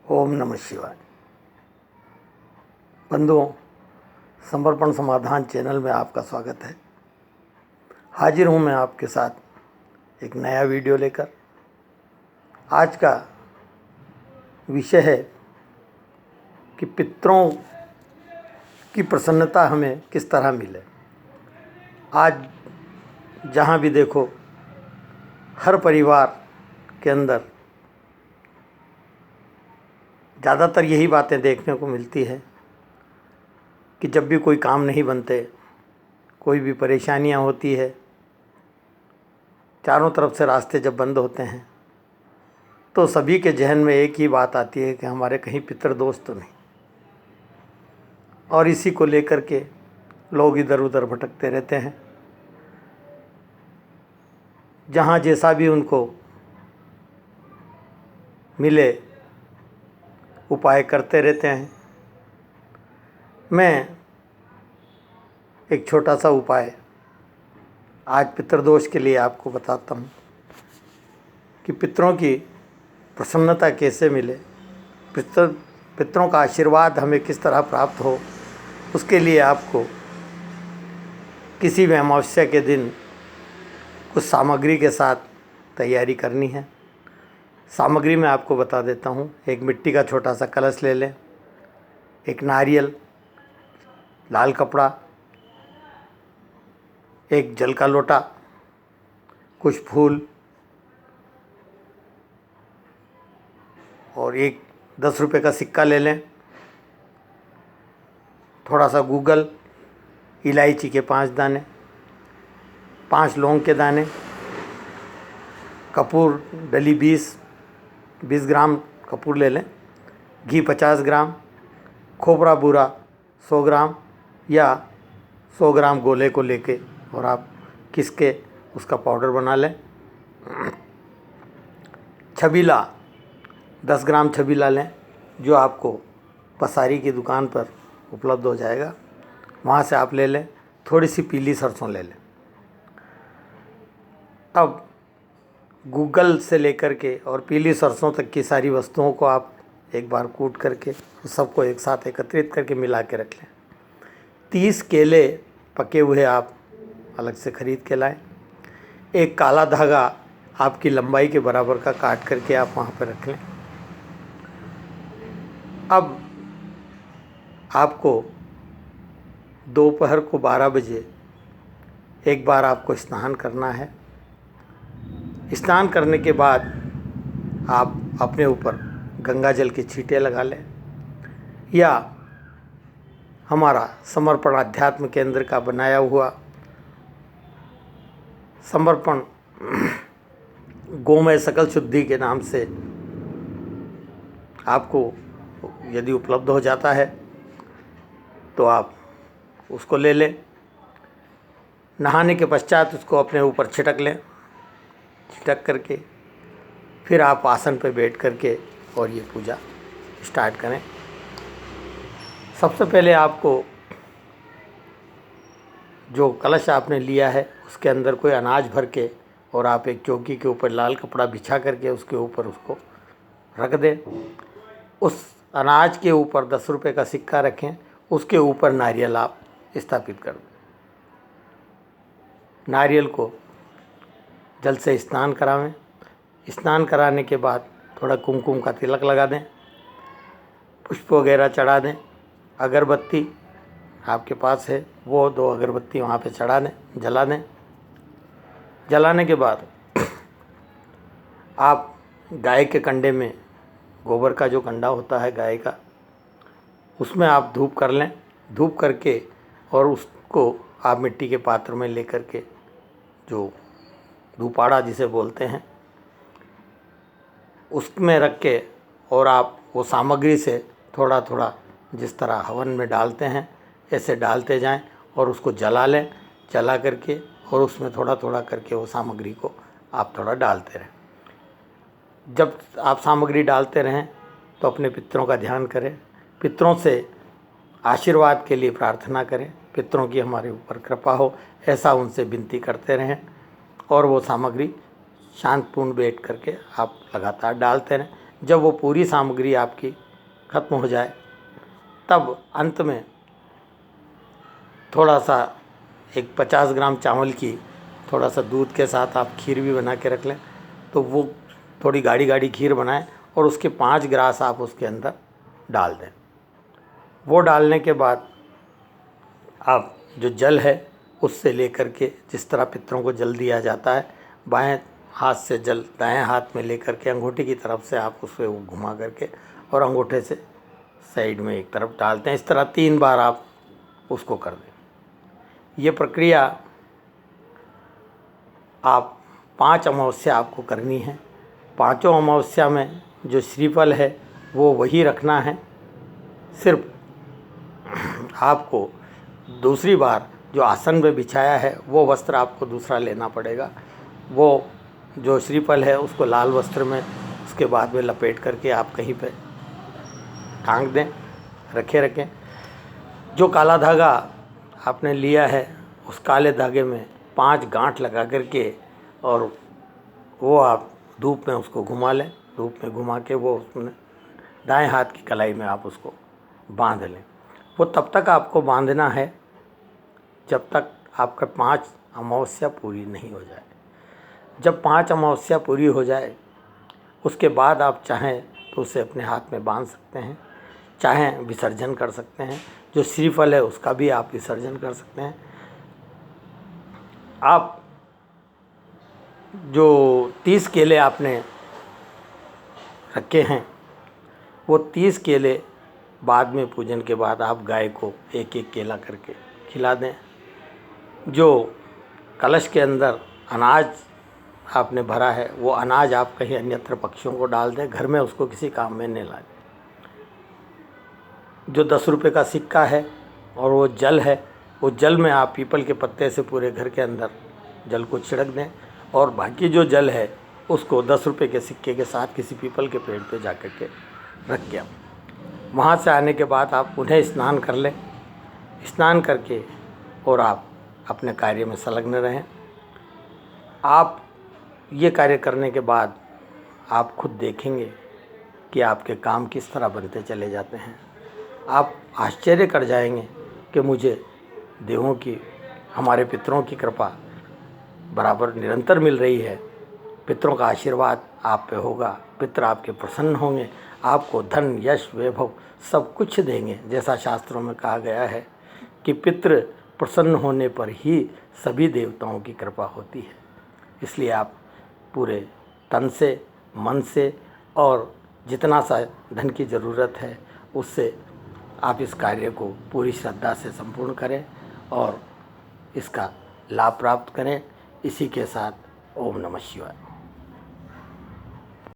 ओम नमः शिवाय। बंधुओं, समर्पण समाधान चैनल में आपका स्वागत है। हाजिर हूँ मैं आपके साथ एक नया वीडियो लेकर। आज का विषय है कि पितरों की प्रसन्नता हमें किस तरह मिले। आज जहाँ भी देखो, हर परिवार के अंदर ज़्यादातर यही बातें देखने को मिलती है कि जब भी कोई काम नहीं बनते, कोई भी परेशानियां होती है, चारों तरफ से रास्ते जब बंद होते हैं, तो सभी के जहन में एक ही बात आती है कि हमारे कहीं पितर दोस्त तो नहीं। और इसी को लेकर के लोग इधर उधर भटकते रहते हैं। जहाँ जैसा भी उनको मिले उपाय करते रहते हैं। मैं एक छोटा सा उपाय आज पितृदोष के लिए आपको बताता हूँ कि पितरों की प्रसन्नता कैसे मिले, पितरों का आशीर्वाद हमें किस तरह प्राप्त हो। उसके लिए आपको किसी भी अमावस्या के दिन कुछ सामग्री के साथ तैयारी करनी है। सामग्री मैं आपको बता देता हूँ। एक मिट्टी का छोटा सा कलश ले लें, एक नारियल, लाल कपड़ा, एक जल का लोटा, कुछ फूल और एक 10 रुपये का सिक्का ले लें। थोड़ा सा गूगल, इलायची के 5 दाने, 5 लौंग के दाने, कपूर डली 20 ग्राम कपूर ले लें, घी 50 ग्राम, खोपरा बूरा 100 ग्राम या 100 ग्राम गोले को लेके और आप किसके उसका पाउडर बना लें। छबीला 10 ग्राम छबीला लें, जो आपको पसारी की दुकान पर उपलब्ध हो जाएगा, वहाँ से आप ले लें। थोड़ी सी पीली सरसों ले लें। अब गूगल से लेकर के और पीली सरसों तक की सारी वस्तुओं को आप एक बार कूट करके सबको एक साथ एकत्रित करके मिला के रख लें। 30 केले पके हुए आप अलग से ख़रीद के लाएं। एक काला धागा आपकी लंबाई के बराबर का काट करके आप वहाँ पर रख लें। अब आपको दोपहर को 12 बजे एक बार आपको स्नान करना है। स्नान करने के बाद आप अपने ऊपर गंगा जल के छींटे लगा लें, या हमारा समर्पण अध्यात्म केंद्र का बनाया हुआ समर्पण गोमय सकल शुद्धि के नाम से आपको यदि उपलब्ध हो जाता है तो आप उसको ले लें। नहाने के पश्चात उसको अपने ऊपर छिटक लें। छिटक करके फिर आप आसन पर बैठ करके और ये पूजा स्टार्ट करें। सबसे पहले आपको जो कलश आपने लिया है उसके अंदर कोई अनाज भर के और आप एक चौकी के ऊपर लाल कपड़ा बिछा करके उसके ऊपर उसको रख दें। उस अनाज के ऊपर 10 रुपये का सिक्का रखें, उसके ऊपर नारियल आप स्थापित कर दें। नारियल को जल से स्नान करावें। स्नान कराने के बाद थोड़ा कुमकुम का तिलक लगा दें, पुष्प वगैरह चढ़ा दें। अगरबत्ती आपके पास है वो 2 अगरबत्ती वहाँ पे चढ़ा दें, जला दें। जलाने के बाद आप गाय के कंडे में, गोबर का जो कंडा होता है गाय का, उसमें आप धूप कर लें। धूप करके और उसको आप मिट्टी के पात्र में लेकर के, जो धूपाड़ा जिसे बोलते हैं, उसमें रख के और आप वो सामग्री से थोड़ा थोड़ा जिस तरह हवन में डालते हैं ऐसे डालते जाएं और उसको जला लें। जला करके और उसमें थोड़ा थोड़ा करके वो सामग्री को आप थोड़ा डालते रहें। जब आप सामग्री डालते रहें तो अपने पितरों का ध्यान करें, पितरों से आशीर्वाद के लिए प्रार्थना करें, पितरों की हमारे ऊपर कृपा हो, ऐसा उनसे विनती करते रहें। और वो सामग्री शांतपूर्ण बैठ करके आप लगातार डालते रहें। जब वो पूरी सामग्री आपकी ख़त्म हो जाए तब अंत में थोड़ा सा एक 50 ग्राम चावल की थोड़ा सा दूध के साथ आप खीर भी बना के रख लें, तो वो थोड़ी गाढ़ी गाढ़ी खीर बनाएं और उसके 5 ग्रास आप उसके अंदर डाल दें। वो डालने के बाद आप जो जल है उससे लेकर के, जिस तरह पितरों को जल दिया जाता है, बाएं हाथ से जल दाएं हाथ में लेकर के अंगूठे की तरफ से आप उसे घुमा करके और अंगूठे से साइड में एक तरफ डालते हैं। इस तरह 3 बार आप उसको कर दें। ये प्रक्रिया आप 5 अमावस्या आपको करनी है। 5 अमावस्या में जो श्रीफल है वो वही रखना है। सिर्फ आपको दूसरी बार जो आसन में बिछाया है वो वस्त्र आपको दूसरा लेना पड़ेगा। वो जो श्रीफल है उसको लाल वस्त्र में उसके बाद में लपेट करके आप कहीं पे टांग दें, रखें। जो काला धागा आपने लिया है उस काले धागे में 5 गांठ लगा करके और वो आप धूप में उसको घुमा लें। धूप में घुमा के वो उसमें दाएं हाथ की कलाई में आप उसको बांध लें। वो तब तक आपको बांधना है जब तक आपका 5 अमावस्या पूरी नहीं हो जाए। जब 5 अमावस्या पूरी हो जाए उसके बाद आप चाहें तो उसे अपने हाथ में बांध सकते हैं, चाहें विसर्जन कर सकते हैं। जो श्रीफल है उसका भी आप विसर्जन कर सकते हैं। आप जो 30 केले आपने रखे हैं वो 30 केले बाद में पूजन के बाद आप गाय को एक एक केला करके खिला दें। जो कलश के अंदर अनाज आपने भरा है वो अनाज आप कहीं अन्यत्र पक्षियों को डाल दें, घर में उसको किसी काम में नहीं लाएं। जो 10 रुपये का सिक्का है और वो जल है, वो जल में आप पीपल के पत्ते से पूरे घर के अंदर जल को छिड़क दें और बाकी जो जल है उसको 10 रुपये के सिक्के के साथ किसी पीपल के पेड़ पे जा कर के रख के वहाँ से आने के बाद आप उन्हें स्नान कर लें। स्नान करके और आप अपने कार्य में संलग्न रहें। आप ये कार्य करने के बाद आप खुद देखेंगे कि आपके काम किस तरह बनते चले जाते हैं। आप आश्चर्य कर जाएंगे कि मुझे देवों की, हमारे पितरों की कृपा बराबर निरंतर मिल रही है। पितरों का आशीर्वाद आप पे होगा, पितर आपके प्रसन्न होंगे, आपको धन यश वैभव सब कुछ देंगे। जैसा शास्त्रों में कहा गया है कि पितृ प्रसन्न होने पर ही सभी देवताओं की कृपा होती है। इसलिए आप पूरे तन से, मन से और जितना सा धन की ज़रूरत है उससे आप इस कार्य को पूरी श्रद्धा से संपूर्ण करें और इसका लाभ प्राप्त करें। इसी के साथ ओम नमः शिवाय।